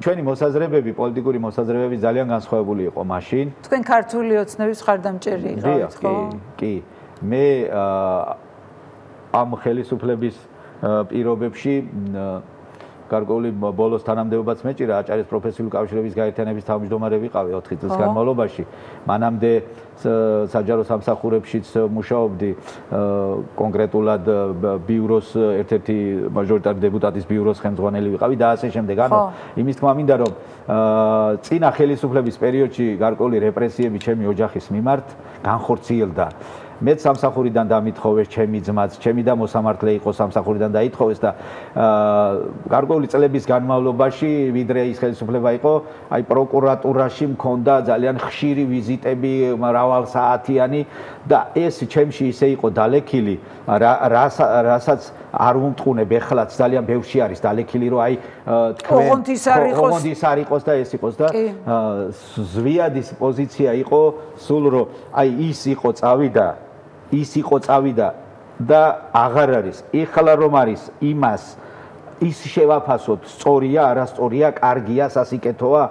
ჩვენი მოსაზრებები, პოლიტიკური მოსაზრებები ძალიან განსხვავებული იყო მაშინ. თქვენ ქართული ოცნების მხარდამჭერი იყავით, ხო? კი. მე ამ ხელისუფლების პირობებში გარკვეული ბოლოს თანამდებობაც მეჭირა აჭარის პროფესიული კავშირების გაერთიანების თავმჯდომარე ვიყავი 4 წლის განმავლობაში. მანამდე საჯარო სამსახურებშიც მუშაობდი კონკრეტულად ბიუროს ერთ-ერთი მაჟორიტარი დეპუტატის ბიუროს ხელმძღვანელი ვიყავი და ასე შემდეგ. ანუ იმის თქმა მინდა რომ წინა ხელისუფლების პერიოდში გარკვეული რეპრესიები ჩემი ოჯახის მიმართ განხორციელდა. მეც სამსახურიდან დამითხოვეს, ჩემი ძმაც, ჩემი და მოსამართლე იყო სამსახურიდან დაითხოვეს და გარკვეული წლების განმავლობაში, ვიდრე ის ხელისუფლება იყო, აი პროკურატურაში მქონდა ძალიან ხშირი ვიზიტები, მრავალსაათიანი და ეს ჩემში ისე იყო დალექილი, რასაც არ უმტყუნებ ეხლაც ძალიან ბევრში არის დალექილი, რომ აი თქვენ ოღონდის არ იყოს და ეს იყოს და ზვიადის პოზიცია იყო სულ რომ აი ის იყო წავიდა და აღარ არის. ეხლა რომ არის იმას ის შევაფასოთ, სწორია, არასწორია, კარგია, სასიკეთოა,